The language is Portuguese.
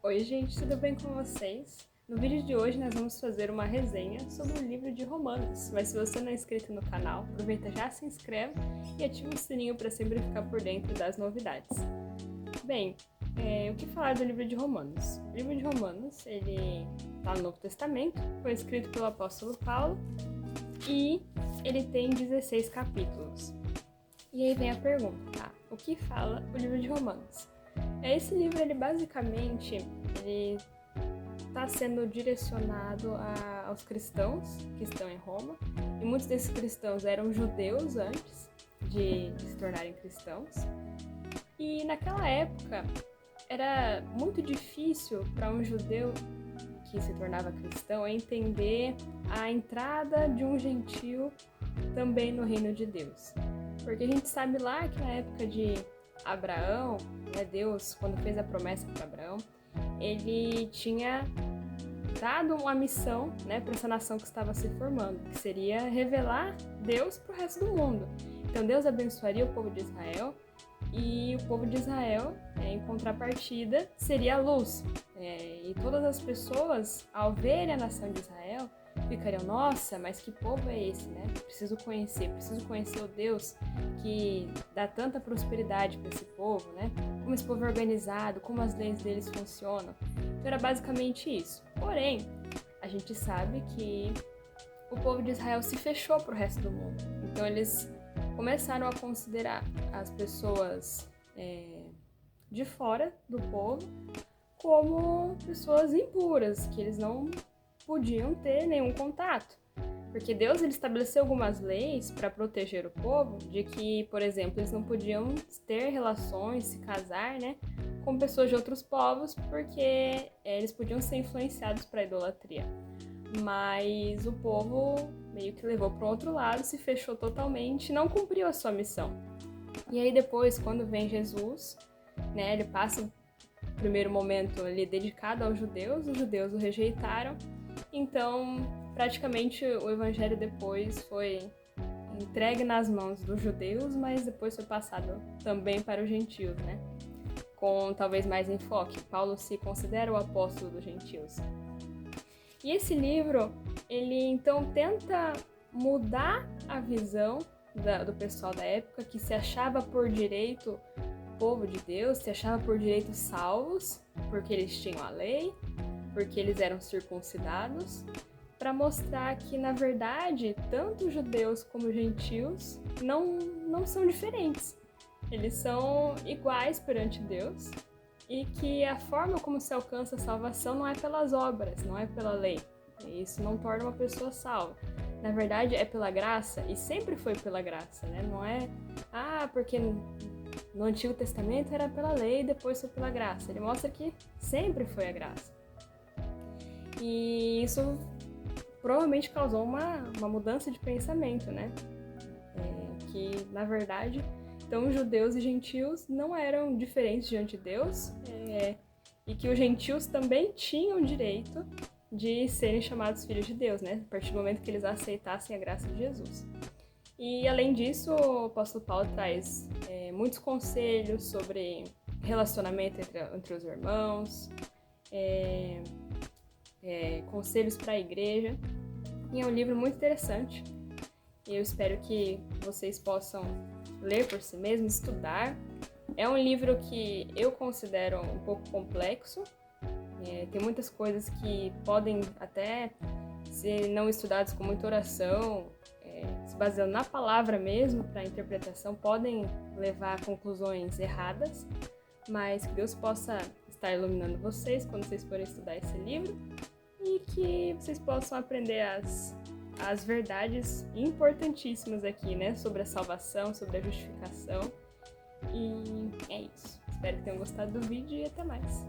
Oi gente, tudo bem com vocês? No vídeo de hoje nós vamos fazer uma resenha sobre o livro de Romanos, mas se você não é inscrito no canal, aproveita já se inscreve e ativa o sininho para sempre ficar por dentro das novidades. Bem, o que falar do livro de Romanos? O livro de Romanos, ele está no Novo Testamento, foi escrito pelo apóstolo Paulo e ele tem 16 capítulos. E aí vem a pergunta, tá? O que fala o livro de Romanos? Esse livro, ele basicamente, ele está sendo direcionado aos cristãos que estão em Roma, e muitos desses cristãos eram judeus antes de se tornarem cristãos, e naquela época era muito difícil para um judeu que se tornava cristão entender a entrada de um gentio também no reino de Deus, porque a gente sabe lá que na época de Abraão, Deus, quando fez a promessa para Abraão, ele tinha dado uma missão, para essa nação que estava se formando, que seria revelar Deus para o resto do mundo. Então Deus abençoaria o povo de Israel e o povo de Israel, em contrapartida, seria a luz. E todas as pessoas, ao verem a nação de Israel, ficariam, nossa, mas que povo é esse, preciso conhecer o Deus que dá tanta prosperidade para esse povo, como esse povo é organizado, como as leis deles funcionam. Então era basicamente isso. Porém, a gente sabe que o povo de Israel se fechou para o resto do mundo. Então eles começaram a considerar as pessoas de fora do povo como pessoas impuras, que eles não podiam ter nenhum contato. Porque Deus, ele estabeleceu algumas leis para proteger o povo de que, por exemplo, eles não podiam ter relações, se casar, com pessoas de outros povos, porque eles podiam ser influenciados para a idolatria. Mas o povo meio que levou para o outro lado, se fechou totalmente, não cumpriu a sua missão. E aí depois, quando vem Jesus, ele passa o primeiro momento ali dedicado aos judeus, os judeus o rejeitaram. Então, praticamente o evangelho depois foi entregue nas mãos dos judeus, mas depois foi passado também para os gentios, com talvez mais enfoque. Paulo se considera o apóstolo dos gentios. E esse livro, ele então tenta mudar a visão do pessoal da época, que se achava por direito povo de Deus, se achava por direito salvos, porque eles tinham a lei, porque eles eram circuncidados, para mostrar que, na verdade, tanto judeus como gentios não são diferentes. Eles são iguais perante Deus e que a forma como se alcança a salvação não é pelas obras, não é pela lei. Isso não torna uma pessoa salva. Na verdade, é pela graça, e sempre foi pela graça, Não é, porque no Antigo Testamento era pela lei e depois foi pela graça. Ele mostra que sempre foi a graça. E isso provavelmente causou uma mudança de pensamento, que, na verdade, então judeus e gentios não eram diferentes diante de Deus, e que os gentios também tinham direito de serem chamados filhos de Deus, a partir do momento que eles aceitassem a graça de Jesus. E, além disso, o apóstolo Paulo traz muitos conselhos sobre relacionamento entre os irmãos, conselhos para a igreja, e é um livro muito interessante, e eu espero que vocês possam ler por si mesmos, estudar. É um livro que eu considero um pouco complexo, tem muitas coisas que podem até, se não estudados com muita oração, se baseando na palavra mesmo, para a interpretação, podem levar a conclusões erradas, mas que Deus possa estar iluminando vocês quando vocês forem estudar esse livro, e que vocês possam aprender as verdades importantíssimas aqui, sobre a salvação, sobre a justificação. E é isso. Espero que tenham gostado do vídeo e até mais.